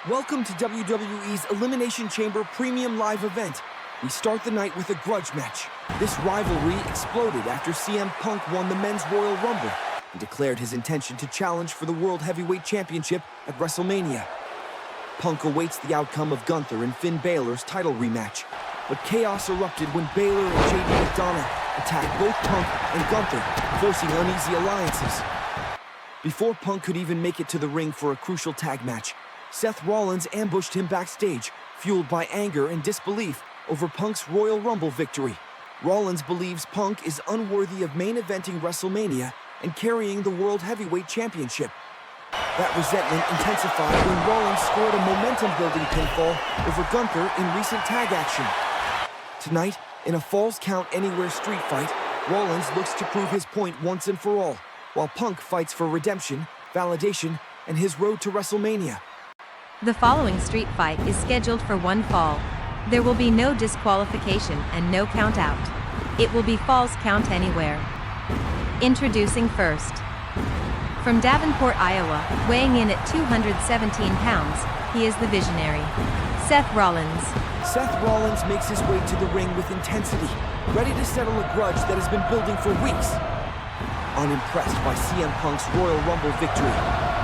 Welcome to WWE's Elimination Chamber Premium Live event. We start the night with a grudge match. This rivalry exploded after CM Punk won the Men's Royal Rumble and declared his intention to challenge for the World Heavyweight Championship at WrestleMania. Punk awaits the outcome of Gunther and Finn Bálor's title rematch, but chaos erupted when Bálor and JD McDonough attacked both Punk and Gunther, forcing uneasy alliances. Before Punk could even make it to the ring for a crucial tag match, Seth Rollins ambushed him backstage, fueled by anger and disbelief over Punk's Royal Rumble victory. Rollins believes Punk is unworthy of main eventing WrestleMania and carrying the World Heavyweight Championship. That resentment intensified when Rollins scored a momentum-building pinfall over Gunther in recent tag action. Tonight, in a Falls Count Anywhere street fight, Rollins looks to prove his point once and for all, while Punk fights for redemption, validation, and his road to WrestleMania. The following street fight is scheduled for one fall. There will be no disqualification and no count out. It will be Falls Count Anywhere. Introducing first. From Davenport, Iowa, weighing in at 217 pounds, he is the visionary, Seth Rollins. Seth Rollins makes his way to the ring with intensity, ready to settle a grudge that has been building for weeks. Unimpressed by CM Punk's Royal Rumble victory,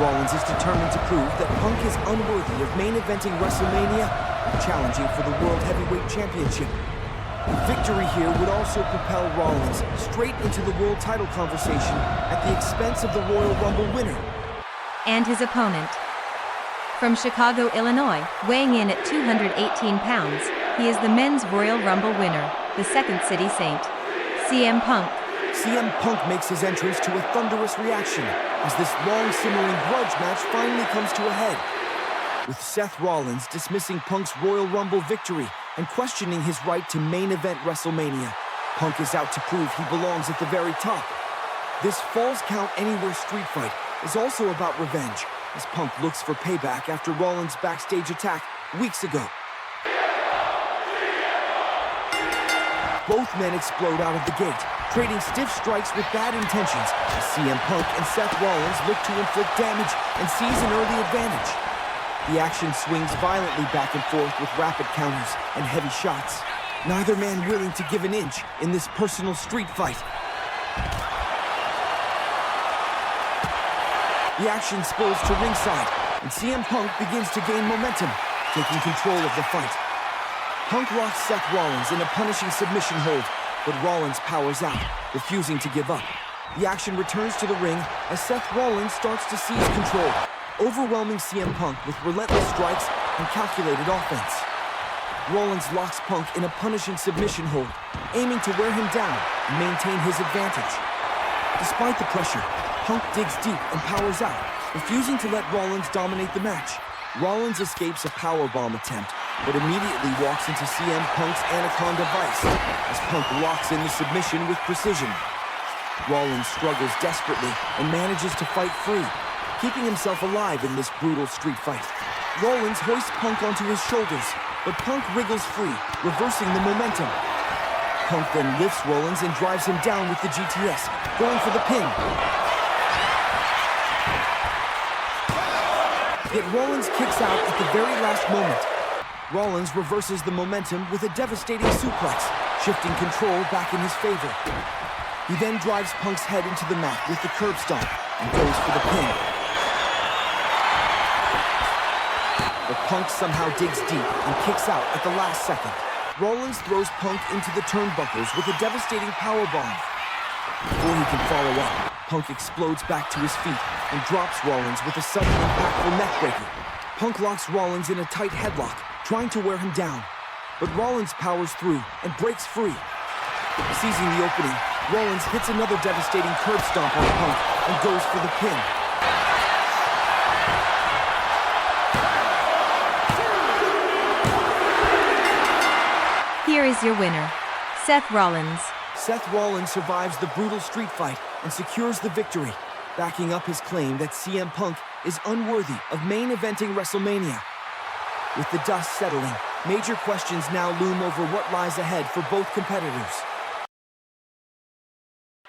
Rollins is determined to prove that Punk is unworthy of main eventing WrestleMania and challenging for the World Heavyweight Championship. A victory here would also propel Rollins straight into the world title conversation at the expense of the Royal Rumble winner. And his opponent. From Chicago, Illinois, weighing in at 218 pounds, he is the Men's Royal Rumble winner, the Second City Saint, CM Punk. CM Punk makes his entrance to a thunderous reaction as this long-simmering grudge match finally comes to a head. With Seth Rollins dismissing Punk's Royal Rumble victory and questioning his right to main event WrestleMania, Punk is out to prove he belongs at the very top. This Falls Count Anywhere street fight is also about revenge, as Punk looks for payback after Rollins' backstage attack weeks ago. Both men explode out of the gate, trading stiff strikes with bad intentions as CM Punk and Seth Rollins look to inflict damage and seize an early advantage. The action swings violently back and forth with rapid counters and heavy shots, neither man willing to give an inch in this personal street fight. The action spills to ringside, and CM Punk begins to gain momentum, taking control of the fight. Punk locks Seth Rollins in a punishing submission hold, but Rollins powers out, refusing to give up. The action returns to the ring as Seth Rollins starts to seize control, overwhelming CM Punk with relentless strikes and calculated offense. Rollins locks Punk in a punishing submission hold, aiming to wear him down and maintain his advantage. Despite the pressure, Punk digs deep and powers out, refusing to let Rollins dominate the match. Rollins escapes a powerbomb attempt, but immediately walks into CM Punk's Anaconda Vice as Punk locks in the submission with precision. Rollins struggles desperately and manages to fight free, keeping himself alive in this brutal street fight. Rollins hoists Punk onto his shoulders, but Punk wriggles free, reversing the momentum. Punk then lifts Rollins and drives him down with the GTS, going for the pin. Yet Rollins kicks out at the very last moment. Rollins reverses the momentum with a devastating suplex, shifting control back in his favor. He then drives Punk's head into the mat with the curb stomp and goes for the pin. But Punk somehow digs deep and kicks out at the last second. Rollins throws Punk into the turnbuckles with a devastating powerbomb. Before he can follow up, Punk explodes back to his feet and drops Rollins with a sudden impactful neckbreaker. Punk locks Rollins in a tight headlock, trying to wear him down. But Rollins powers through and breaks free. Seizing the opening, Rollins hits another devastating curb stomp on Punk and goes for the pin. Here is your winner, Seth Rollins. Seth Rollins survives the brutal street fight and secures the victory, backing up his claim that CM Punk is unworthy of main eventing WrestleMania. With the dust settling, major questions now loom over what lies ahead for both competitors.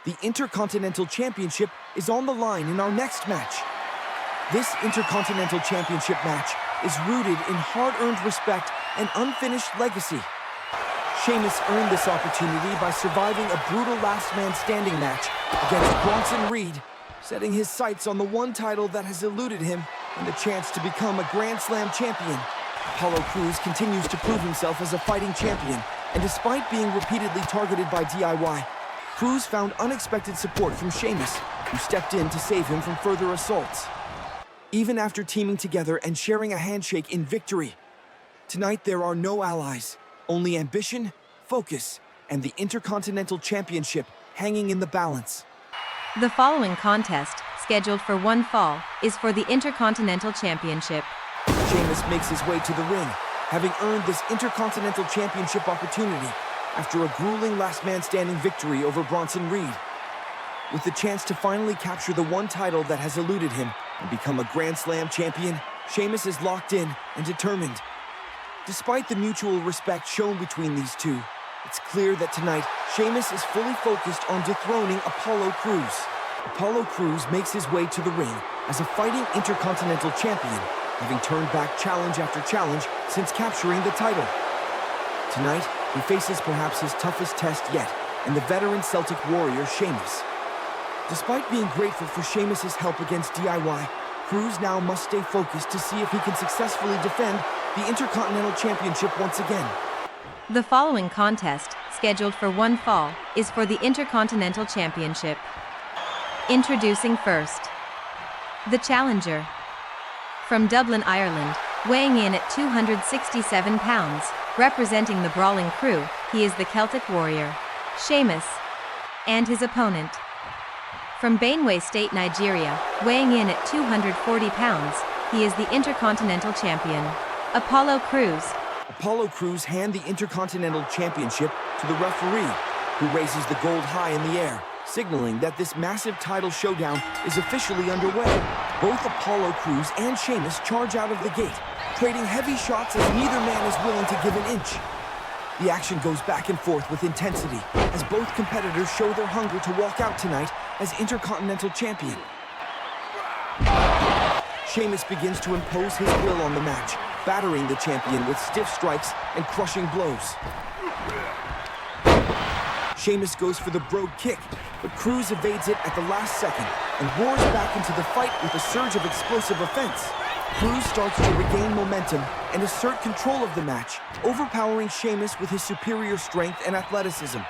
The Intercontinental Championship is on the line in our next match. This Intercontinental Championship match is rooted in hard-earned respect and unfinished legacy. Sheamus earned this opportunity by surviving a brutal last-man-standing match against Bronson Reed, setting his sights on the one title that has eluded him and the chance to become a Grand Slam champion. Apollo Crews continues to prove himself as a fighting champion, and despite being repeatedly targeted by DIY, Crews found unexpected support from Sheamus, who stepped in to save him from further assaults. Even after teaming together and sharing a handshake in victory, tonight there are no allies, only ambition, focus, and the Intercontinental Championship hanging in the balance. The following contest, scheduled for one fall, is for the Intercontinental Championship. Sheamus makes his way to the ring, having earned this Intercontinental Championship opportunity after a grueling last-man-standing victory over Bronson Reed. With the chance to finally capture the one title that has eluded him and become a Grand Slam champion, Sheamus is locked in and determined. Despite the mutual respect shown between these two, it's clear that tonight, Sheamus is fully focused on dethroning Apollo Crews. Apollo Crews makes his way to the ring as a fighting Intercontinental Champion, having turned back challenge after challenge since capturing the title. Tonight, he faces perhaps his toughest test yet, in the veteran Celtic warrior Sheamus. Despite being grateful for Sheamus's help against DIY, Crews now must stay focused to see if he can successfully defend the Intercontinental Championship once again. The following contest, scheduled for one fall, is for the Intercontinental Championship. Introducing first, the challenger. From Dublin, Ireland, weighing in at 267 pounds, representing the Brawling Crew, he is the Celtic warrior, Sheamus. And his opponent. From Benue State, Nigeria, weighing in at 240 pounds, he is the Intercontinental Champion, Apollo Crews. Apollo Crews hand the Intercontinental Championship to the referee, who raises the gold high in the air, signaling that this massive title showdown is officially underway. Both Apollo Crews and Sheamus charge out of the gate, trading heavy shots as neither man is willing to give an inch. The action goes back and forth with intensity, as both competitors show their hunger to walk out tonight as Intercontinental Champion. Sheamus begins to impose his will on the match, battering the champion with stiff strikes and crushing blows. Sheamus goes for the brogue kick, but Crews evades it at the last second and roars back into the fight with a surge of explosive offense. Crews starts to regain momentum and assert control of the match, overpowering Sheamus with his superior strength and athleticism.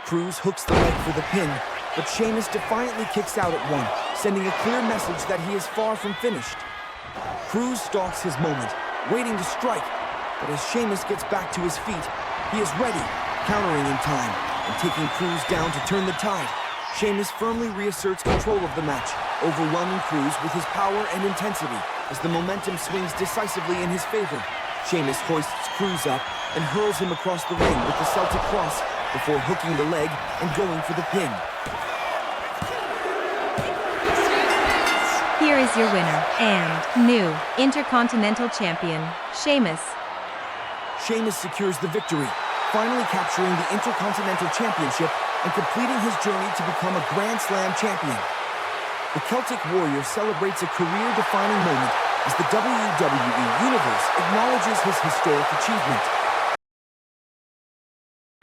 Crews hooks the leg for the pin, but Sheamus defiantly kicks out at one, sending a clear message that he is far from finished. Crews stalks his moment, waiting to strike, but as Sheamus gets back to his feet, he is ready, countering in time and taking Crews down to turn the tide. Sheamus firmly reasserts control of the match, overwhelming Crews with his power and intensity as the momentum swings decisively in his favor. Sheamus hoists Crews up and hurls him across the ring with the Celtic cross before hooking the leg and going for the pin. Here is your winner and new Intercontinental Champion, Sheamus. Sheamus secures the victory, finally capturing the Intercontinental Championship and completing his journey to become a Grand Slam champion. The Celtic Warrior celebrates a career-defining moment as the WWE Universe acknowledges his historic achievement.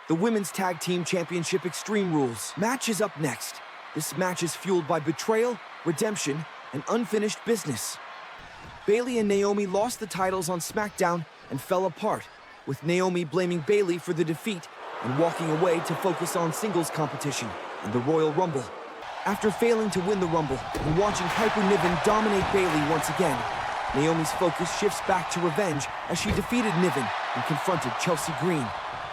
The Women's Tag Team Championship Extreme Rules match is up next. This match is fueled by betrayal, redemption, and unfinished business. Bayley and Naomi lost the titles on Smackdown and fell apart, with Naomi blaming Bayley for the defeat and walking away to focus on singles competition and the Royal Rumble. After failing to win the Rumble and watching Piper Niven dominate Bayley once again, Naomi's focus shifts back to revenge as she defeated Niven and confronted Chelsea Green.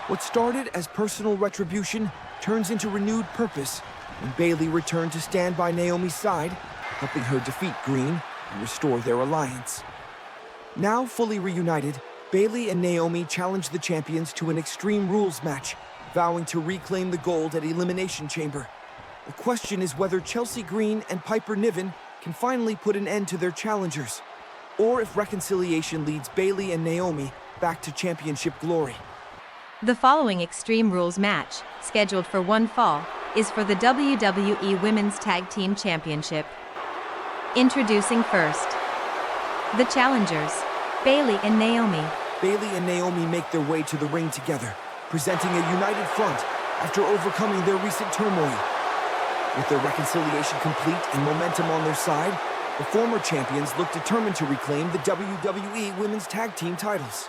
What started as personal retribution turns into renewed purpose when Bayley returned to stand by Naomi's side, helping her defeat Green and restore their alliance. Now fully reunited, Bayley and Naomi challenge the champions to an Extreme Rules match, vowing to reclaim the gold at Elimination Chamber. The question is whether Chelsea Green and Piper Niven can finally put an end to their challengers, or if reconciliation leads Bayley and Naomi back to championship glory. The following Extreme Rules match, scheduled for one fall, is for the WWE Women's Tag Team Championship. Introducing first, the challengers, Bayley and Naomi. Bayley and Naomi make their way to the ring together, presenting a united front after overcoming their recent turmoil. With their reconciliation complete and momentum on their side, the former champions look determined to reclaim the WWE Women's Tag Team titles.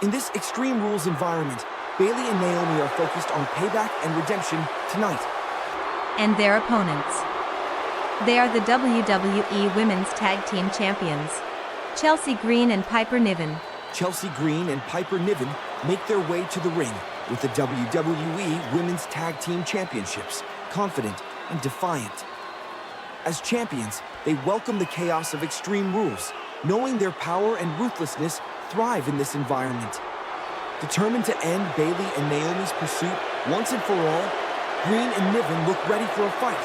In this Extreme Rules environment, Bayley and Naomi are focused on payback and redemption tonight. And their opponents. They are the WWE Women's Tag Team Champions, Chelsea Green and Piper Niven. Chelsea Green and Piper Niven make their way to the ring with the WWE Women's Tag Team Championships, confident and defiant. As champions, they welcome the chaos of Extreme Rules, knowing their power and ruthlessness thrive in this environment. Determined to end Bayley and Naomi's pursuit once and for all, Green and Niven look ready for a fight.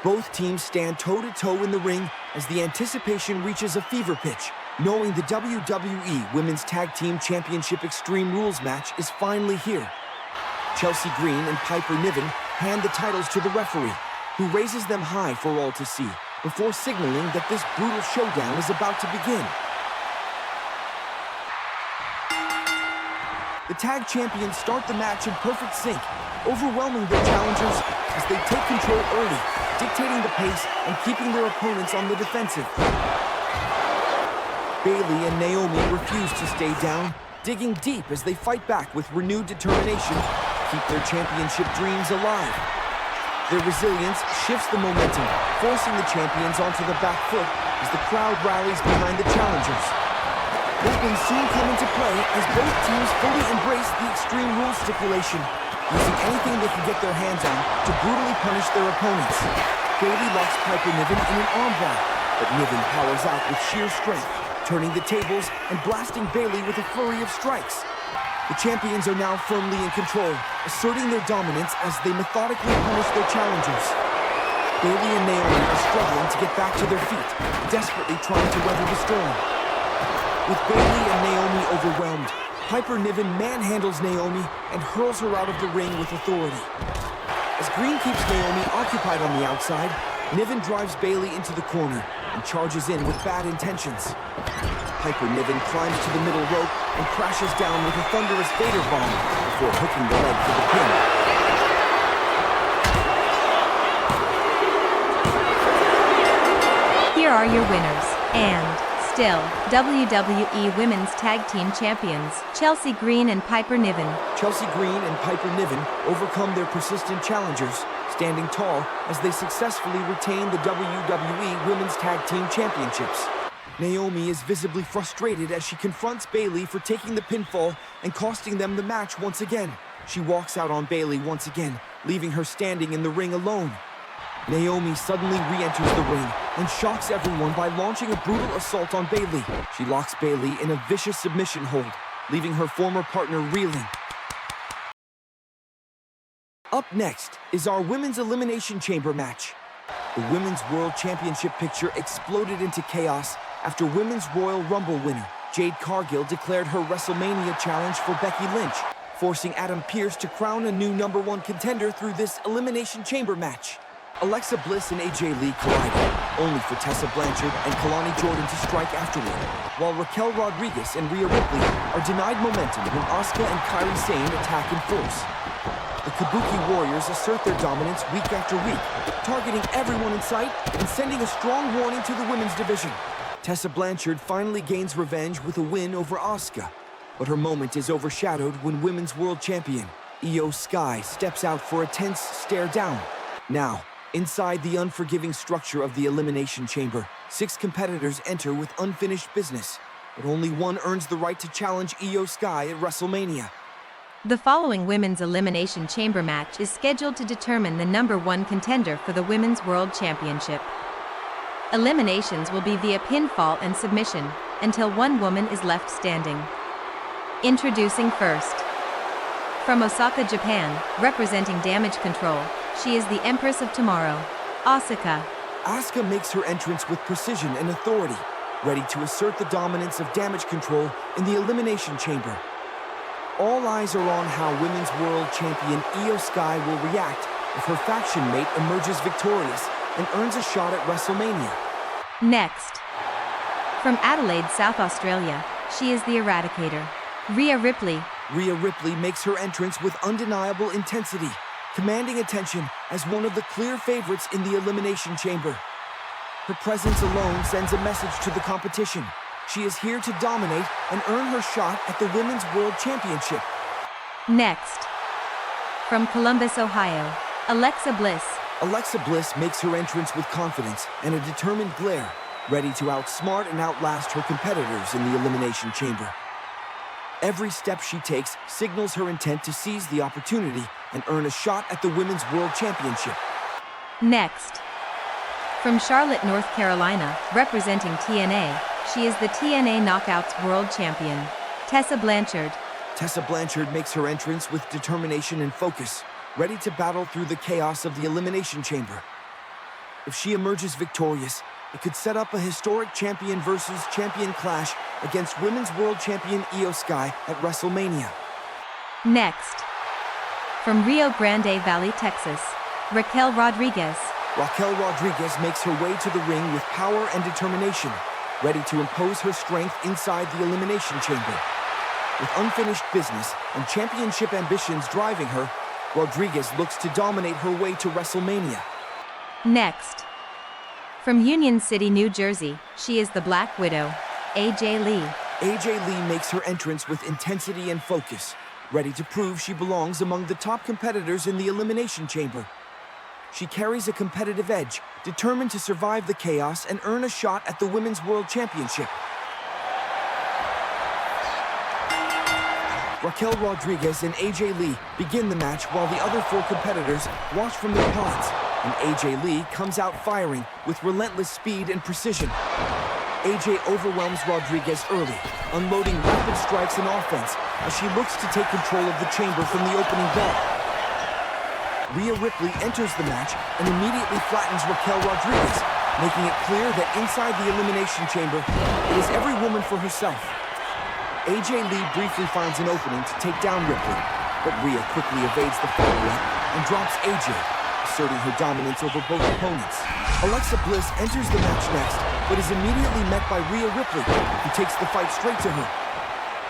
Both teams stand toe-to-toe in the ring as the anticipation reaches a fever pitch, knowing the WWE Women's Tag Team Championship Extreme Rules match is finally here. Chelsea Green and Piper Niven hand the titles to the referee, who raises them high for all to see, before signaling that this brutal showdown is about to begin. The tag champions start the match in perfect sync, overwhelming their challengers as they take control early, dictating the pace and keeping their opponents on the defensive. Bayley and Naomi refuse to stay down, digging deep as they fight back with renewed determination to keep their championship dreams alive. Their resilience shifts the momentum, forcing the champions onto the back foot as the crowd rallies behind the challengers. Weapons soon come into play as both teams fully embrace the Extreme Rules stipulation, using anything they can get their hands on to brutally punish their opponents. Bayley locks Piper Niven in an armbar, but Niven powers out with sheer strength, turning the tables and blasting Bayley with a flurry of strikes. The champions are now firmly in control, asserting their dominance as they methodically punish their challengers. Bayley and Naomi are struggling to get back to their feet, desperately trying to weather the storm. With Bayley and Naomi overwhelmed, Piper Niven manhandles Naomi and hurls her out of the ring with authority. As Green keeps Naomi occupied on the outside, Niven drives Bayley into the corner and charges in with bad intentions. Piper Niven climbs to the middle rope and crashes down with a thunderous Vader bomb before hooking the leg for the pin. Here are your winners, and still, WWE Women's Tag Team Champions, Chelsea Green and Piper Niven. Chelsea Green and Piper Niven overcome their persistent challengers, standing tall as they successfully retain the WWE Women's Tag Team Championships. Naomi is visibly frustrated as she confronts Bayley for taking the pinfall and costing them the match once again. She walks out on Bayley once again, leaving her standing in the ring alone. Naomi suddenly re-enters the ring and shocks everyone by launching a brutal assault on Bayley. She locks Bayley in a vicious submission hold, leaving her former partner reeling. Up next is our Women's Elimination Chamber match. The Women's World Championship picture exploded into chaos after Women's Royal Rumble winner Jade Cargill declared her WrestleMania challenge for Becky Lynch, forcing Adam Pearce to crown a new #1 contender through this Elimination Chamber match. Alexa Bliss and AJ Lee collided, only for Tessa Blanchard and Kalani Jordan to strike afterward, while Raquel Rodriguez and Rhea Ripley are denied momentum when Asuka and Kairi Sane attack in force. The Kabuki Warriors assert their dominance week after week, targeting everyone in sight and sending a strong warning to the women's division. Tessa Blanchard finally gains revenge with a win over Asuka, but her moment is overshadowed when Women's World Champion Io Sky steps out for a tense stare down. Now, inside the unforgiving structure of the Elimination Chamber, 6 competitors enter with unfinished business, but only one earns the right to challenge Io Sky at WrestleMania. The following Women's Elimination Chamber match is scheduled to determine the #1 contender for the Women's World Championship. Eliminations will be via pinfall and submission, until one woman is left standing. Introducing first. From Osaka, Japan, representing Damage Control, she is the Empress of Tomorrow, Asuka. Asuka makes her entrance with precision and authority, ready to assert the dominance of Damage Control in the Elimination Chamber. All eyes are on how Women's World Champion Io Sky will react if her faction mate emerges victorious and earns a shot at WrestleMania. Next. From Adelaide, South Australia, she is the Eradicator, Rhea Ripley. Rhea Ripley makes her entrance with undeniable intensity, commanding attention as one of the clear favorites in the Elimination Chamber. Her presence alone sends a message to the competition. She is here to dominate and earn her shot at the Women's World Championship. Next. From Columbus, Ohio, Alexa Bliss. Alexa Bliss makes her entrance with confidence and a determined glare, ready to outsmart and outlast her competitors in the Elimination Chamber. Every step she takes signals her intent to seize the opportunity and earn a shot at the Women's World Championship. Next. From Charlotte, North Carolina, representing TNA, she is the TNA Knockouts World Champion, Tessa Blanchard. Tessa Blanchard makes her entrance with determination and focus, ready to battle through the chaos of the Elimination Chamber. If she emerges victorious, it could set up a historic champion versus champion clash against Women's World Champion Io Sky at WrestleMania. Next. From Rio Grande Valley, Texas, Raquel Rodriguez. Raquel Rodriguez makes her way to the ring with power and determination, ready to impose her strength inside the Elimination Chamber. With unfinished business and championship ambitions driving her, Rodriguez looks to dominate her way to WrestleMania. Next. From Union City, New Jersey, she is the Black Widow, AJ Lee. AJ Lee makes her entrance with intensity and focus, ready to prove she belongs among the top competitors in the Elimination Chamber. She carries a competitive edge, determined to survive the chaos and earn a shot at the Women's World Championship. Raquel Rodriguez and AJ Lee begin the match while the other four competitors watch from their pods, and AJ Lee comes out firing with relentless speed and precision. AJ overwhelms Rodriguez early, unloading rapid strikes and offense as she looks to take control of the chamber from the opening bell. Rhea Ripley enters the match and immediately flattens Raquel Rodriguez, making it clear that inside the Elimination Chamber, it is every woman for herself. AJ Lee briefly finds an opening to take down Ripley, but Rhea quickly evades the follow-up and drops AJ, asserting her dominance over both opponents. Alexa Bliss enters the match next, but is immediately met by Rhea Ripley, who takes the fight straight to her.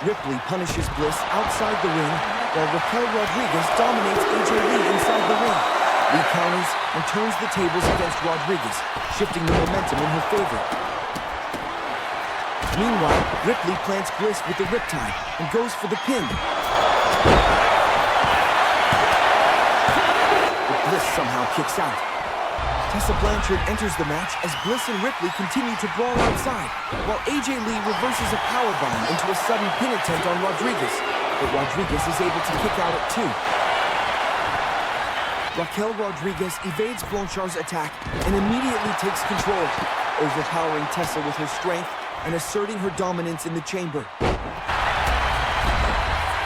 Ripley punishes Bliss outside the ring, while Raquel Rodriguez dominates AJ Lee inside the ring. Lee counters and turns the tables against Rodriguez, shifting the momentum in her favor. Meanwhile, Ripley plants Bliss with the riptide and goes for the pin. But Bliss somehow kicks out. Tessa Blanchard enters the match as Bliss and Ripley continue to brawl outside, while AJ Lee reverses a powerbomb into a sudden pin attempt on Rodriguez, but Rodriguez is able to kick out at 2. Raquel Rodriguez evades Blanchard's attack and immediately takes control, overpowering Tessa with her strength and asserting her dominance in the chamber.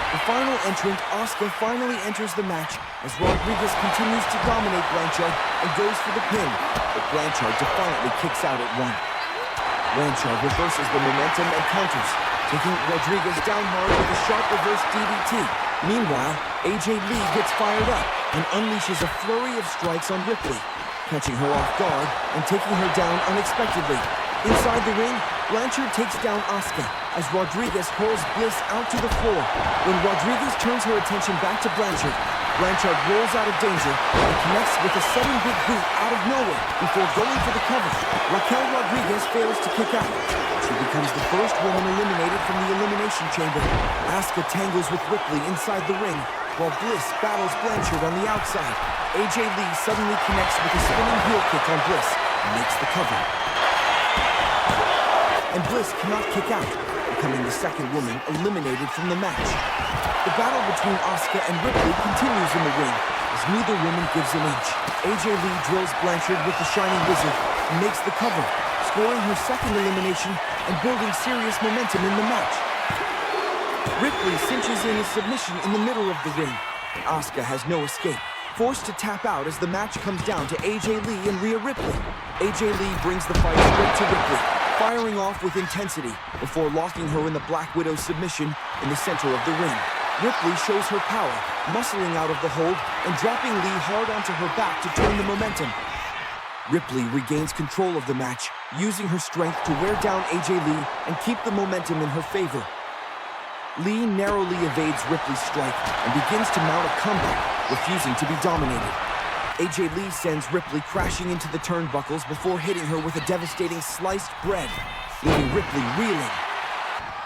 The final entrant, Asuka, finally enters the match as Rodriguez continues to dominate Blanchard and goes for the pin, but Blanchard defiantly kicks out at 1. Blanchard reverses the momentum and counters, taking Rodriguez down hard with a sharp reverse DDT. Meanwhile, AJ Lee gets fired up and unleashes a flurry of strikes on Ripley, catching her off guard and taking her down unexpectedly. Inside the ring, Blanchard takes down Asuka as Rodriguez hurls Bliss out to the floor. When Rodriguez turns her attention back to Blanchard, Blanchard rolls out of danger and connects with a sudden big boot out of nowhere before going for the cover. Raquel Rodriguez fails to kick out. She becomes the first woman eliminated from the Elimination Chamber. Asuka tangles with Ripley inside the ring, while Bliss battles Blanchard on the outside. AJ Lee suddenly connects with a spinning heel kick on Bliss and makes the cover. And Bliss cannot kick out, becoming the second woman eliminated from the match. The battle between Asuka and Ripley continues in the ring, as neither woman gives an inch. AJ Lee drills Blanchard with the Shining Wizard and makes the cover, scoring her second elimination and building serious momentum in the match. Ripley cinches in a submission in the middle of the ring, and Asuka has no escape, forced to tap out as the match comes down to AJ Lee and Rhea Ripley. AJ Lee brings the fight straight to Ripley, firing off with intensity before locking her in the Black Widow submission in the center of the ring. Ripley shows her power, muscling out of the hold and dropping Lee hard onto her back to turn the momentum. Ripley regains control of the match, using her strength to wear down AJ Lee and keep the momentum in her favor. Lee narrowly evades Ripley's strike and begins to mount a comeback, refusing to be dominated. AJ Lee sends Ripley crashing into the turnbuckles before hitting her with a devastating sliced bread, leaving Ripley reeling.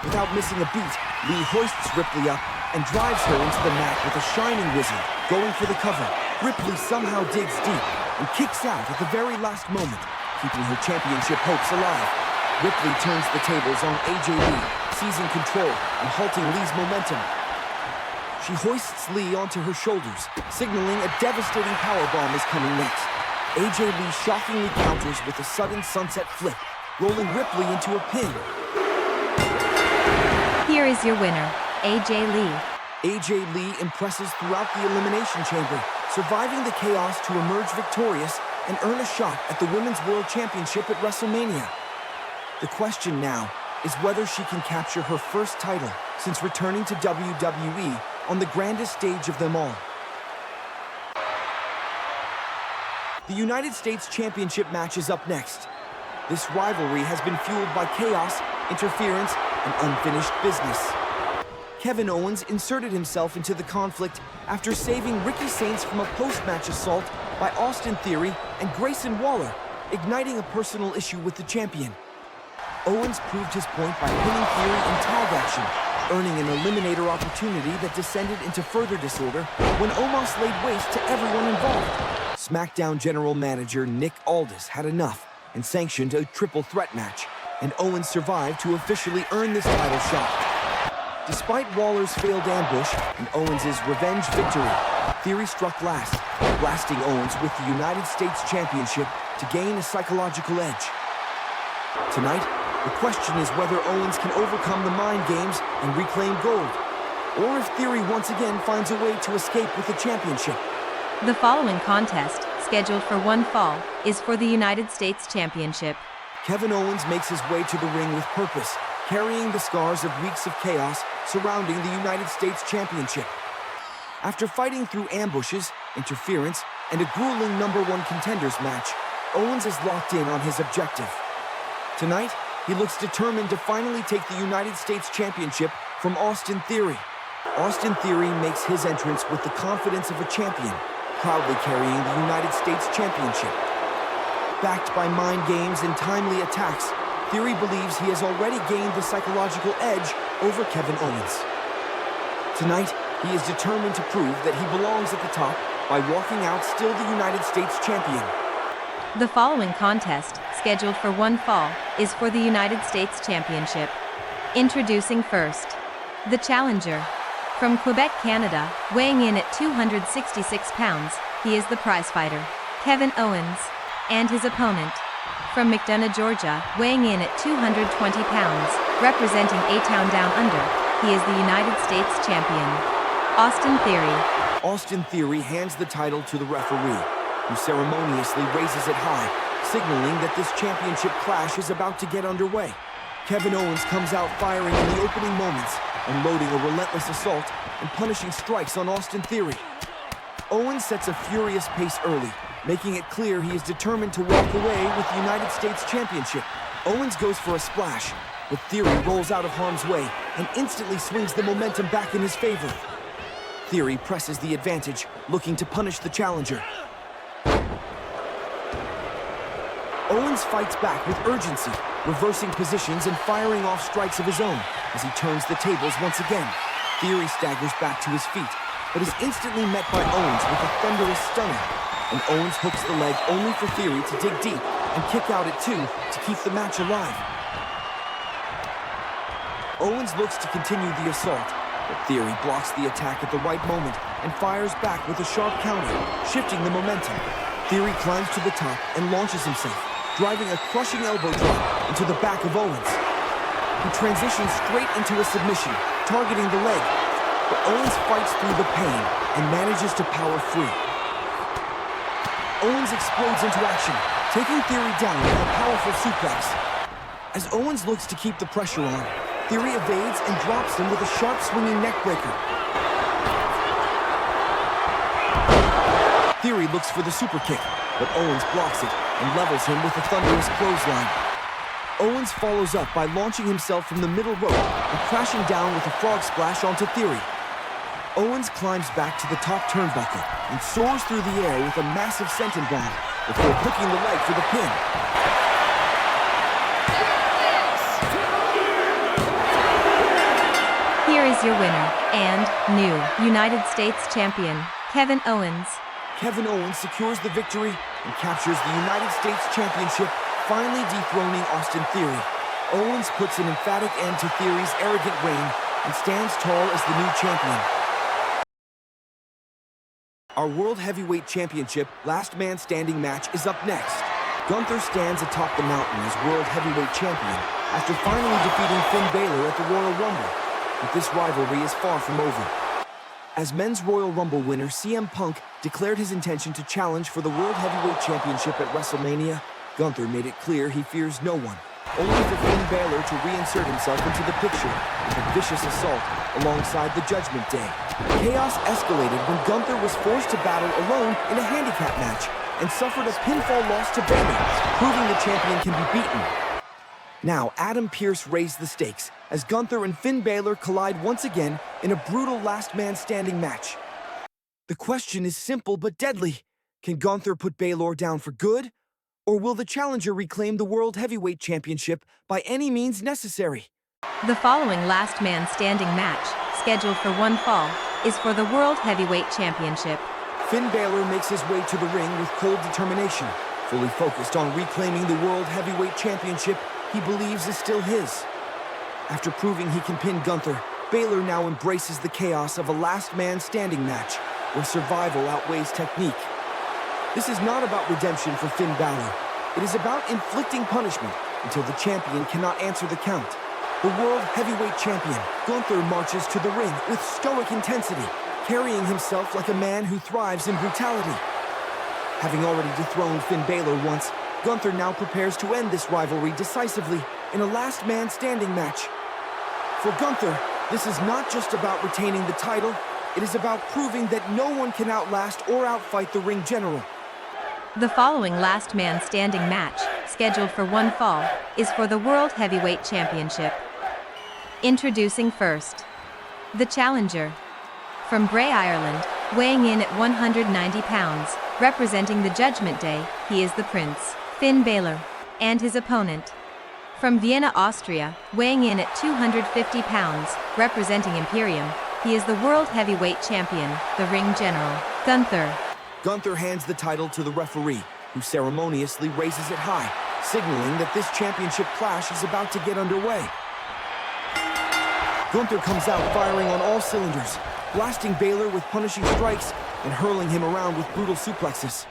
Without missing a beat, Lee hoists Ripley up and drives her into the mat with a shining wizard, going for the cover. Ripley somehow digs deep and kicks out at the very last moment, keeping her championship hopes alive. Ripley turns the tables on AJ Lee, seizing control and halting Lee's momentum. She hoists Lee onto her shoulders, signaling a devastating powerbomb is coming next. AJ Lee shockingly counters with a sudden sunset flip, rolling Ripley into a pin. Here is your winner, AJ Lee. AJ Lee impresses throughout the Elimination Chamber, surviving the chaos to emerge victorious and earn a shot at the Women's World Championship at WrestleMania. The question now is whether she can capture her first title since returning to WWE on the grandest stage of them all. The United States Championship match is up next. This rivalry has been fueled by chaos, interference, and unfinished business. Kevin Owens inserted himself into the conflict after saving Ricky Saints from a post-match assault by Austin Theory and Grayson Waller, igniting a personal issue with the champion. Owens proved his point by pinning Theory in tag action, earning an eliminator opportunity that descended into further disorder when Omos laid waste to everyone involved. Smackdown General Manager Nick Aldis had enough and sanctioned a triple threat match, and Owens survived to officially earn this title shot. Despite Waller's failed ambush and Owens' revenge victory, Theory struck last, blasting Owens with the United States Championship to gain a psychological edge. Tonight, the question is whether Owens can overcome the mind games and reclaim gold, or if Theory once again finds a way to escape with the championship. The following contest, scheduled for one fall, is for the United States Championship. Kevin Owens makes his way to the ring with purpose, carrying the scars of weeks of chaos surrounding the United States Championship. After fighting through ambushes, interference, and a grueling #1 contenders match, Owens is locked in on his objective. Tonight, he looks determined to finally take the United States Championship from Austin Theory. Austin Theory makes his entrance with the confidence of a champion, proudly carrying the United States Championship. Backed by mind games and timely attacks, Theory believes he has already gained the psychological edge over Kevin Owens. Tonight, he is determined to prove that he belongs at the top by walking out still the United States champion. The following contest, scheduled for one fall, is for the United States Championship. Introducing first, the challenger. From Quebec, Canada, weighing in at 266 pounds, he is the prizefighter, Kevin Owens, and his opponent. From McDonough, Georgia, weighing in at 220 pounds, representing A-Town Down Under, he is the United States champion, Austin Theory. Austin Theory hands the title to the referee, who ceremoniously raises it high, signaling that this championship clash is about to get underway. Kevin Owens comes out firing in the opening moments, unloading a relentless assault and punishing strikes on Austin Theory. Owens sets a furious pace early, making it clear he is determined to walk away with the United States Championship. Owens goes for a splash, but Theory rolls out of harm's way and instantly swings the momentum back in his favor. Theory presses the advantage, looking to punish the challenger. Owens fights back with urgency, reversing positions and firing off strikes of his own as he turns the tables once again. Theory staggers back to his feet, but is instantly met by Owens with a thunderous stunner, and Owens hooks the leg only for Theory to dig deep and kick out at 2 to keep the match alive. Owens looks to continue the assault, but Theory blocks the attack at the right moment and fires back with a sharp counter, shifting the momentum. Theory climbs to the top and launches himself, driving a crushing elbow drop into the back of Owens. He transitions straight into a submission, targeting the leg, but Owens fights through the pain and manages to power free. Owens explodes into action, taking Theory down with a powerful suplex. As Owens looks to keep the pressure on, Theory evades and drops him with a sharp swinging neckbreaker. Theory looks for the super kick, but Owens blocks it and levels him with a thunderous clothesline. Owens follows up by launching himself from the middle rope and crashing down with a frog splash onto Theory. Owens climbs back to the top turnbuckle and soars through the air with a massive senton bomb before hooking the leg for the pin. Here is your winner and new United States champion, Kevin Owens. Kevin Owens secures the victory and captures the United States Championship, finally dethroning Austin Theory. Owens puts an emphatic end to Theory's arrogant reign and stands tall as the new champion. Our World Heavyweight Championship Last Man Standing match is up next. Gunther stands atop the mountain as World Heavyweight Champion after finally defeating Finn Bálor at the Royal Rumble. But this rivalry is far from over. As Men's Royal Rumble winner, CM Punk declared his intention to challenge for the World Heavyweight Championship at WrestleMania. Gunther made it clear he fears no one, only for Finn Bálor to reinsert himself into the picture with a vicious assault alongside the Judgment Day. Chaos escalated when Gunther was forced to battle alone in a handicap match and suffered a pinfall loss to Bálor, proving the champion can be beaten. Now, Adam Pearce raised the stakes as Gunther and Finn Bálor collide once again in a brutal last man standing match. The question is simple but deadly. Can Gunther put Bálor down for good? Or will the challenger reclaim the World Heavyweight Championship by any means necessary? The following last man standing match, scheduled for one fall, is for the World Heavyweight Championship. Finn Bálor makes his way to the ring with cold determination, fully focused on reclaiming the World Heavyweight Championship he believes is still his. After proving he can pin Gunther, Bálor now embraces the chaos of a last man standing match, where survival outweighs technique. This is not about redemption for Finn Bálor. It is about inflicting punishment until the champion cannot answer the count. The World Heavyweight Champion, Gunther, marches to the ring with stoic intensity, carrying himself like a man who thrives in brutality. Having already dethroned Finn Bálor once, Gunther now prepares to end this rivalry decisively in a last man standing match. For Gunther, this is not just about retaining the title, it is about proving that no one can outlast or outfight the ring general. The following last man standing match, scheduled for one fall, is for the World Heavyweight Championship. Introducing first, the challenger. From Bray, Ireland, weighing in at 190 pounds, representing the Judgment Day, he is the Prince, Finn Bálor, and his opponent. From Vienna, Austria, weighing in at 250 pounds, representing Imperium, he is the World Heavyweight Champion, the Ring General, Gunther. Gunther hands the title to the referee, who ceremoniously raises it high, signaling that this championship clash is about to get underway. Gunther comes out firing on all cylinders, blasting Bálor with punishing strikes and hurling him around with brutal suplexes.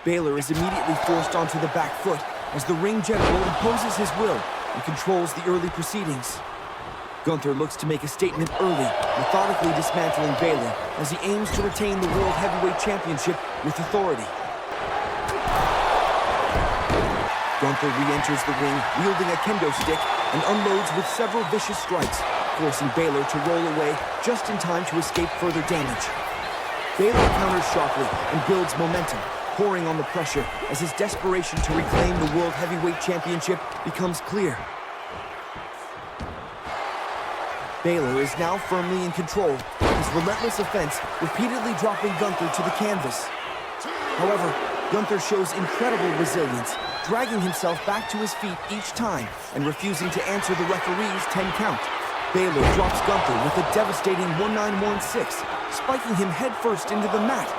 Bálor is immediately forced onto the back foot as the Ring General imposes his will and controls the early proceedings. Gunther looks to make a statement early, methodically dismantling Bálor as he aims to retain the World Heavyweight Championship with authority. Gunther re-enters the ring wielding a kendo stick and unloads with several vicious strikes, forcing Bálor to roll away just in time to escape further damage. Bálor counters sharply and builds momentum, pouring on the pressure as his desperation to reclaim the World Heavyweight Championship becomes clear. Bálor is now firmly in control, his relentless offense repeatedly dropping Gunther to the canvas. However, Gunther shows incredible resilience, dragging himself back to his feet each time and refusing to answer the referee's 10 count. Bálor drops Gunther with a devastating 1916, spiking him headfirst into the mat.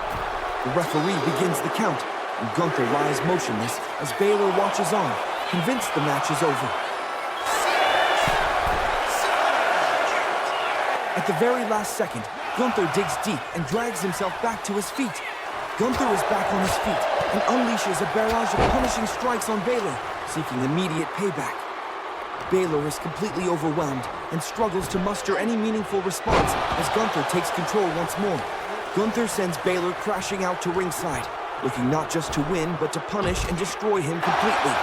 The referee begins the count, and Gunther lies motionless as Bálor watches on, convinced the match is over. At the very last second, Gunther digs deep and drags himself back to his feet. Gunther is back on his feet and unleashes a barrage of punishing strikes on Bálor, seeking immediate payback. Bálor is completely overwhelmed and struggles to muster any meaningful response as Gunther takes control once more. Gunther sends Bálor crashing out to ringside, looking not just to win, but to punish and destroy him completely.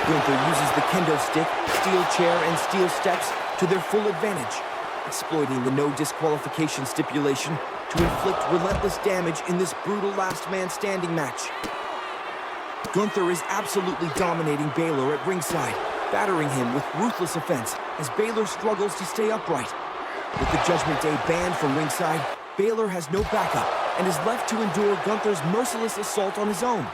Gunther uses the kendo stick, steel chair, and steel steps to their full advantage, exploiting the no disqualification stipulation to inflict relentless damage in this brutal last man standing match. Gunther is absolutely dominating Bálor at ringside, battering him with ruthless offense as Bálor struggles to stay upright. With the Judgment Day banned from ringside, Bálor has no backup and is left to endure Gunther's merciless assault on his own.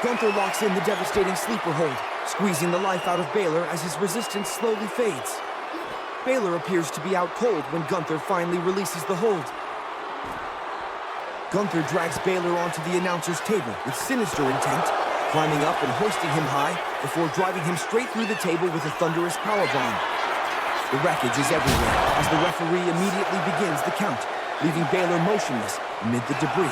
Gunther locks in the devastating sleeper hold, squeezing the life out of Bálor as his resistance slowly fades. Bálor appears to be out cold when Gunther finally releases the hold. Gunther drags Bálor onto the announcer's table with sinister intent, climbing up and hoisting him high before driving him straight through the table with a thunderous powerbomb. The wreckage is everywhere as the referee immediately begins the count, leaving Bálor motionless amid the debris.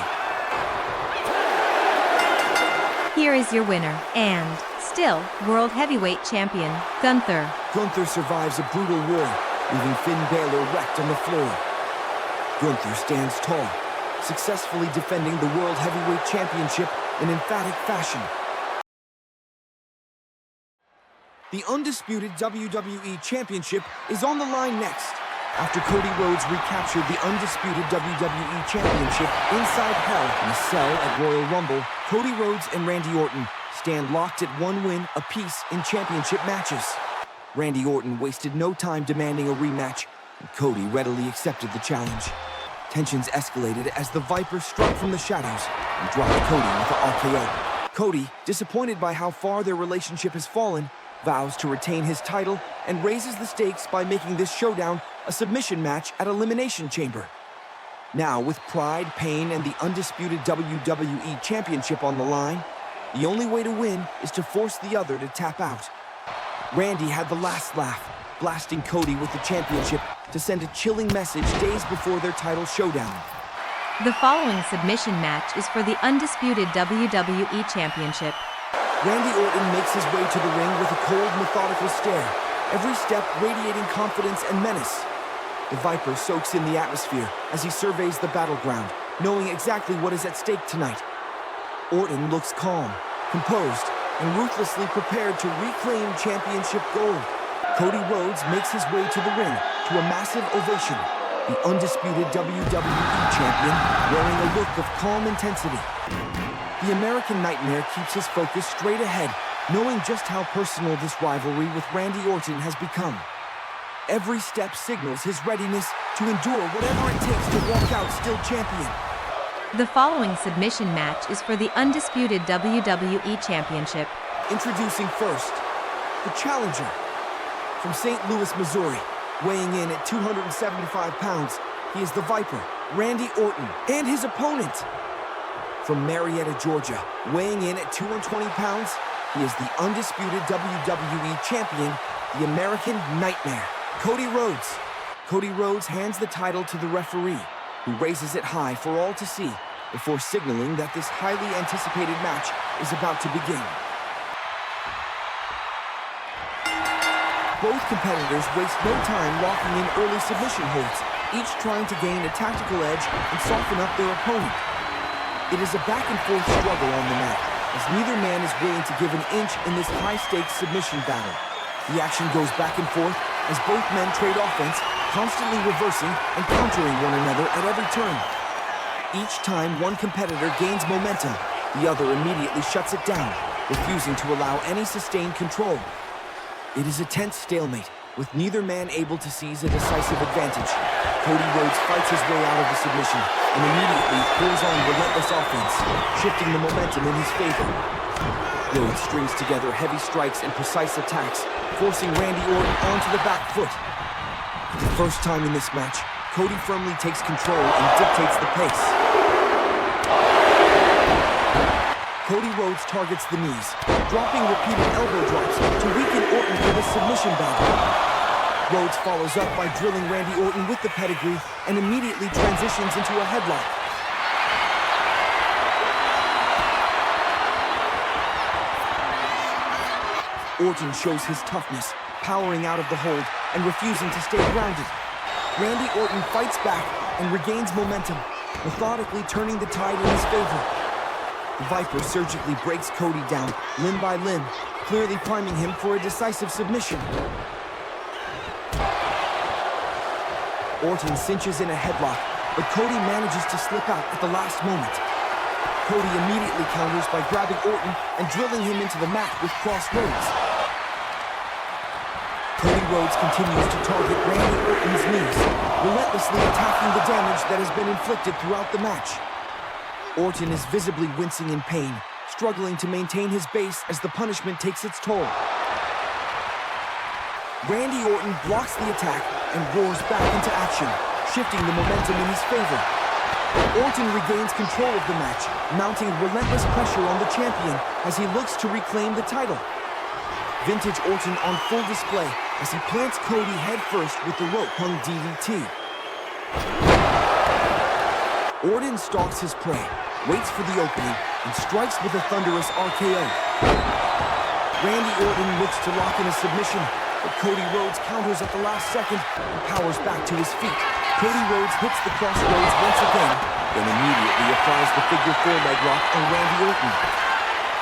Here is your winner, and still World Heavyweight Champion, Gunther. Gunther survives a brutal war, leaving Finn Bálor wrecked on the floor. Gunther stands tall, successfully defending the World Heavyweight Championship in emphatic fashion. The undisputed WWE Championship is on the line next, after Cody Rhodes recaptured the undisputed WWE Championship inside Hell in a cell at Royal Rumble. Cody Rhodes and Randy Orton stand locked at one win apiece in championship matches. Randy Orton wasted no time demanding a rematch, and Cody readily accepted the challenge. Tensions escalated as the Viper struck from the shadows and dropped Cody with the RKO. Cody, disappointed by how far their relationship has fallen, vows to retain his title and raises the stakes by making this showdown a submission match at Elimination Chamber. Now, with pride, pain, and the undisputed WWE Championship on the line, the only way to win is to force the other to tap out. Randy had the last laugh, blasting Cody with the championship to send a chilling message days before their title showdown. The following submission match is for the undisputed WWE Championship. Randy Orton makes his way to the ring with a cold, methodical stare, every step radiating confidence and menace. The Viper soaks in the atmosphere as he surveys the battleground, knowing exactly what is at stake tonight. Orton looks calm, composed, and ruthlessly prepared to reclaim championship gold. Cody Rhodes makes his way to the ring to a massive ovation, the undisputed WWE champion wearing a look of calm intensity. The American Nightmare keeps his focus straight ahead, knowing just how personal this rivalry with Randy Orton has become. Every step signals his readiness to endure whatever it takes to walk out still champion. The following submission match is for the undisputed WWE Championship. Introducing first, the challenger. From St. Louis, Missouri, weighing in at 275 pounds, he is the Viper, Randy Orton, and his opponent. From Marietta, Georgia, weighing in at 220 pounds, he is the undisputed WWE champion, the American Nightmare, Cody Rhodes. Cody Rhodes hands the title to the referee, who raises it high for all to see before signaling that this highly anticipated match is about to begin. Both competitors waste no time locking in early submission holds, each trying to gain a tactical edge and soften up their opponent. It is a back-and-forth struggle on the mat, as neither man is willing to give an inch in this high-stakes submission battle. The action goes back and forth as both men trade offense, constantly reversing and countering one another at every turn. Each time one competitor gains momentum, the other immediately shuts it down, refusing to allow any sustained control. It is a tense stalemate, with neither man able to seize a decisive advantage. Cody Rhodes fights his way out of the submission and immediately pulls on relentless offense, shifting the momentum in his favor. Rhodes strings together heavy strikes and precise attacks, forcing Randy Orton onto the back foot. For the first time in this match, Cody firmly takes control and dictates the pace. Cody Rhodes targets the knees, dropping repeated elbow drops to weaken Orton for the submission battle. Rhodes follows up by drilling Randy Orton with the pedigree and immediately transitions into a headlock. Orton shows his toughness, powering out of the hold and refusing to stay grounded. Randy Orton fights back and regains momentum, methodically turning the tide in his favor. The Viper surgically breaks Cody down, limb by limb, clearly priming him for a decisive submission. Orton cinches in a headlock, but Cody manages to slip out at the last moment. Cody immediately counters by grabbing Orton and drilling him into the mat with crossroads. Cody Rhodes continues to target Randy Orton's knees, relentlessly attacking the damage that has been inflicted throughout the match. Orton is visibly wincing in pain, struggling to maintain his base as the punishment takes its toll. Randy Orton blocks the attack and roars back into action, shifting the momentum in his favor. Orton regains control of the match, mounting relentless pressure on the champion as he looks to reclaim the title. Vintage Orton on full display as he plants Cody headfirst with the rope-hung DDT. Orton stalks his prey, waits for the opening, and strikes with a thunderous RKO. Randy Orton looks to lock in a submission, but Cody Rhodes counters at the last second and powers back to his feet. Cody Rhodes hits the crossroads once again, then immediately applies the figure 4 leg lock on Randy Orton.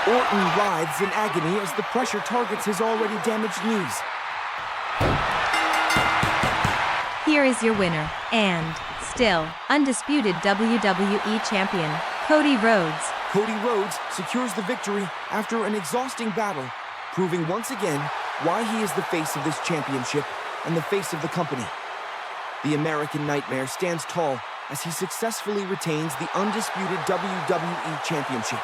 Orton writhes in agony as the pressure targets his already damaged knees. Here is your winner, and still undisputed WWE Champion, Cody Rhodes. Cody Rhodes secures the victory after an exhausting battle, proving once again why he is the face of this championship and the face of the company. The American Nightmare stands tall as he successfully retains the undisputed WWE Championship.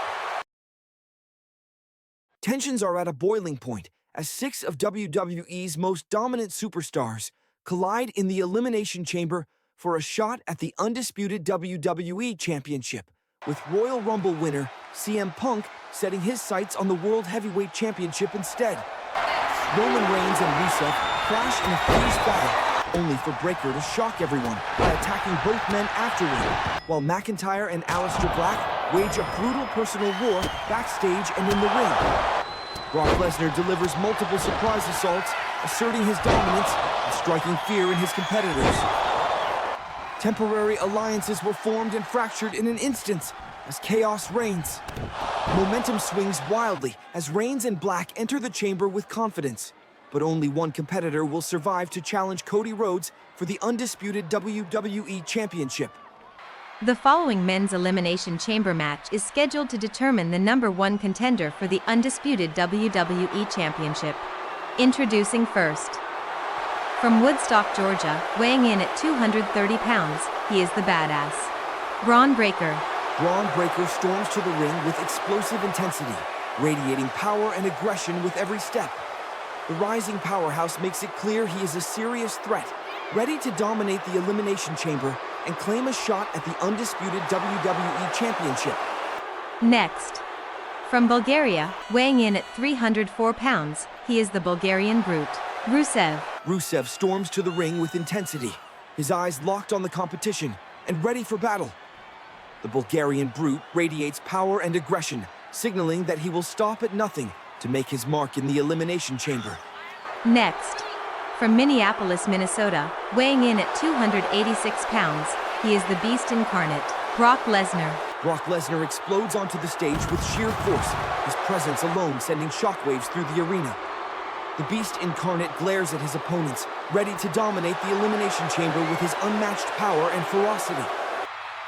Tensions are at a boiling point as 6 of WWE's most dominant superstars collide in the Elimination Chamber for a shot at the undisputed WWE Championship, with Royal Rumble winner CM Punk setting his sights on the World Heavyweight Championship instead. Roman Reigns and Rusev clash in a fierce battle, only for Breakker to shock everyone by attacking both men afterward, while McIntyre and Aleister Black wage a brutal personal war backstage and in the ring. Brock Lesnar delivers multiple surprise assaults, asserting his dominance and striking fear in his competitors. Temporary alliances were formed and fractured in an instant as chaos reigns. Momentum swings wildly as Reigns and Black enter the chamber with confidence, but only one competitor will survive to challenge Cody Rhodes for the undisputed WWE Championship. The following men's Elimination Chamber match is scheduled to determine the #1 contender for the undisputed WWE Championship. Introducing first. From Woodstock, Georgia, weighing in at 230 pounds, he is the badass, Bron Breakker. Bron Breakker storms to the ring with explosive intensity, radiating power and aggression with every step. The rising powerhouse makes it clear he is a serious threat, ready to dominate the Elimination Chamber and claim a shot at the undisputed WWE Championship. Next. From Bulgaria, weighing in at 304 pounds, he is the Bulgarian Brute, Rusev. Rusev storms to the ring with intensity, his eyes locked on the competition and ready for battle. The Bulgarian Brute radiates power and aggression, signaling that he will stop at nothing to make his mark in the Elimination Chamber. Next. From Minneapolis, Minnesota, weighing in at 286 pounds, he is the Beast Incarnate, Brock Lesnar. Brock Lesnar explodes onto the stage with sheer force, his presence alone sending shockwaves through the arena. The Beast Incarnate glares at his opponents, ready to dominate the Elimination Chamber with his unmatched power and ferocity.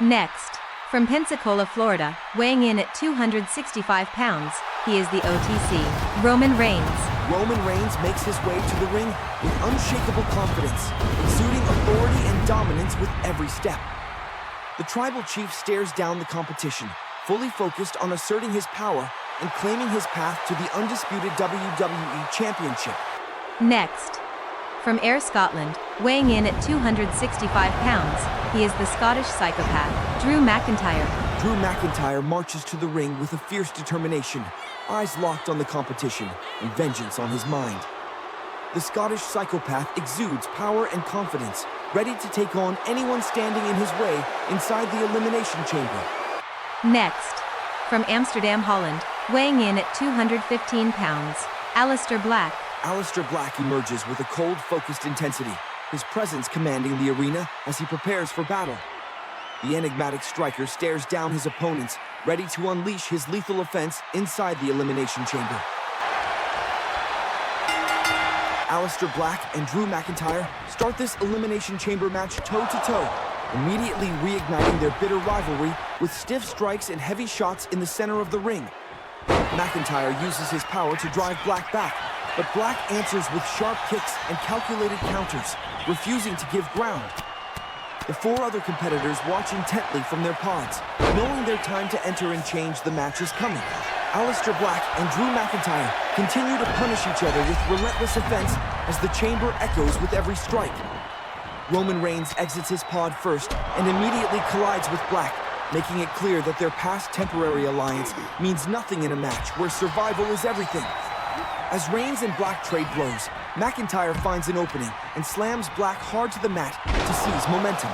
Next. From Pensacola, Florida, weighing in at 265 pounds, he is the OTC, Roman Reigns. Roman Reigns makes his way to the ring with unshakable confidence, exuding authority and dominance with every step. The Tribal Chief stares down the competition, fully focused on asserting his power and claiming his path to the undisputed WWE Championship. Next. From Ayr, Scotland, weighing in at 265 pounds, he is the Scottish Psychopath, Drew McIntyre. Drew McIntyre marches to the ring with a fierce determination, eyes locked on the competition and vengeance on his mind. The Scottish Psychopath exudes power and confidence, ready to take on anyone standing in his way inside the Elimination Chamber. Next. From Amsterdam, Holland, weighing in at 215 pounds, Aleister Black. Aleister Black emerges with a cold, focused intensity, his presence commanding the arena as he prepares for battle. The enigmatic striker stares down his opponents, ready to unleash his lethal offense inside the Elimination Chamber. Aleister Black and Drew McIntyre start this Elimination Chamber match toe-to-toe, immediately reigniting their bitter rivalry with stiff strikes and heavy shots in the center of the ring. McIntyre uses his power to drive Black back, but Black answers with sharp kicks and calculated counters, refusing to give ground. The four other competitors watch intently from their pods, knowing their time to enter and change the match is coming. Aleister Black and Drew McIntyre continue to punish each other with relentless offense as the chamber echoes with every strike. Roman Reigns exits his pod first and immediately collides with Black, making it clear that their past temporary alliance means nothing in a match where survival is everything. As Reigns and Black trade blows, McIntyre finds an opening and slams Black hard to the mat to seize momentum.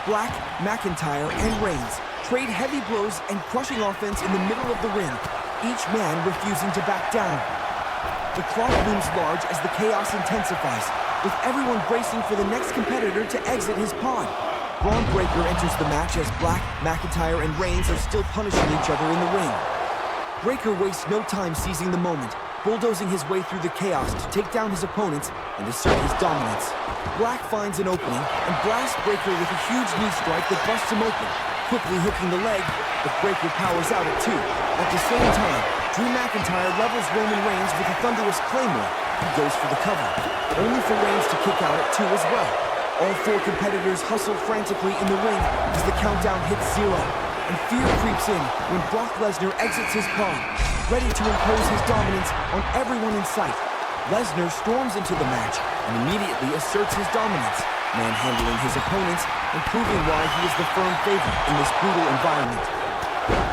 Black, McIntyre, and Reigns trade heavy blows and crushing offense in the middle of the ring, each man refusing to back down. The clock looms large as the chaos intensifies, with everyone bracing for the next competitor to exit his pod. Braun Breaker enters the match as Black, McIntyre, and Reigns are still punishing each other in the ring. Breaker wastes no time seizing the moment, bulldozing his way through the chaos to take down his opponents and assert his dominance. Black finds an opening and blasts Breaker with a huge knee strike that busts him open, quickly hooking the leg, but Breaker powers out at 2. At the same time, Drew McIntyre levels Roman Reigns with a thunderous claymore. He goes for the cover, only for Reigns to kick out at 2 as well. All four competitors hustle frantically in the ring as the countdown hits 0, and fear creeps in when Brock Lesnar exits his pod, ready to impose his dominance on everyone in sight. Lesnar storms into the match and immediately asserts his dominance, manhandling his opponents and proving why he is the firm favorite in this brutal environment.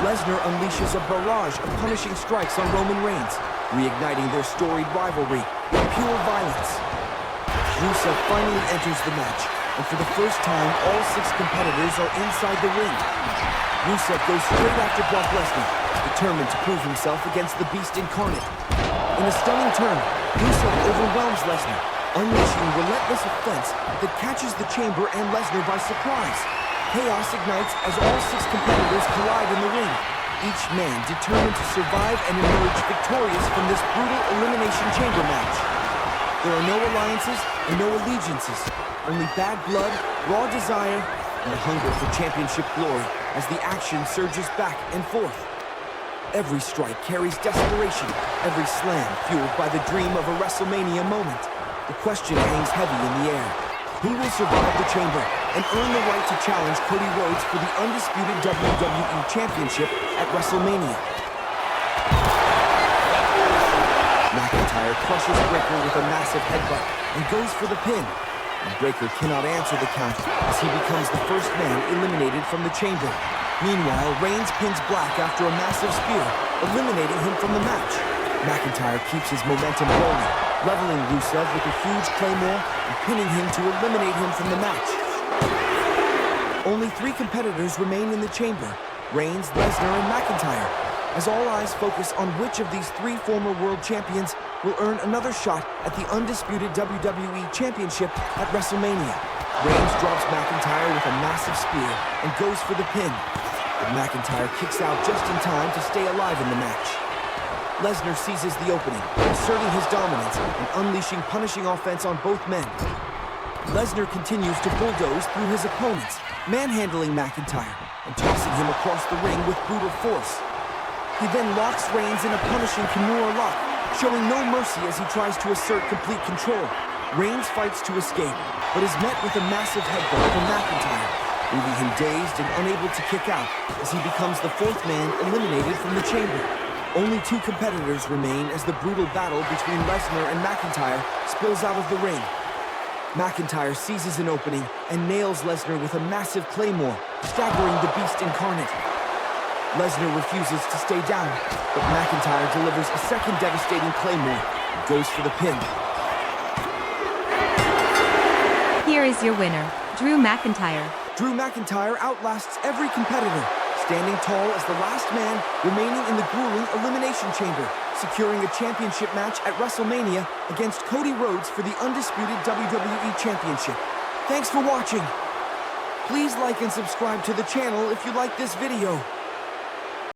Lesnar unleashes a barrage of punishing strikes on Roman Reigns, reigniting their storied rivalry with pure violence. Rusev finally enters the match, and for the first time, all 6 competitors are inside the ring. Rusev goes straight after Brock Lesnar, determined to prove himself against the Beast Incarnate. In a stunning turn, Rusev overwhelms Lesnar, unleashing relentless offense that catches the chamber and Lesnar by surprise. Chaos ignites as all 6 competitors collide in the ring, each man determined to survive and emerge victorious from this brutal Elimination Chamber match. There are no alliances and no allegiances, only bad blood, raw desire, and a hunger for championship glory as the action surges back and forth. Every strike carries desperation, every slam fueled by the dream of a WrestleMania moment. The question hangs heavy in the air. Who will survive the chamber and earn the right to challenge Cody Rhodes for the undisputed WWE Championship at WrestleMania? McIntyre crushes Breaker with a massive headbutt and goes for the pin. And Breaker cannot answer the count as he becomes the first man eliminated from the chamber. Meanwhile, Reigns pins Black after a massive spear, eliminating him from the match. McIntyre keeps his momentum rolling, leveling Rusev with a huge claymore and pinning him to eliminate him from the match. Only 3 competitors remain in the chamber: Reigns, Lesnar, and McIntyre, as all eyes focus on which of these 3 former world champions will earn another shot at the undisputed WWE Championship at WrestleMania. Reigns drops McIntyre with a massive spear and goes for the pin, but McIntyre kicks out just in time to stay alive in the match. Lesnar seizes the opening, asserting his dominance and unleashing punishing offense on both men. Lesnar continues to bulldoze through his opponents, manhandling McIntyre and tossing him across the ring with brutal force. He then locks Reigns in a punishing Kimura lock, showing no mercy as he tries to assert complete control. Reigns fights to escape, but is met with a massive headbutt from McIntyre, leaving him dazed and unable to kick out as he becomes the 4th man eliminated from the chamber. Only 2 competitors remain as the brutal battle between Lesnar and McIntyre spills out of the ring. McIntyre seizes an opening and nails Lesnar with a massive claymore, staggering the Beast Incarnate. Lesnar refuses to stay down, but McIntyre delivers a second devastating claymore and goes for the pin. Here is your winner, Drew McIntyre. Drew McIntyre outlasts every competitor, standing tall as the last man remaining in the grueling Elimination Chamber, securing a championship match at WrestleMania against Cody Rhodes for the undisputed WWE Championship. Thanks for watching. Please like and subscribe to the channel if you like this video.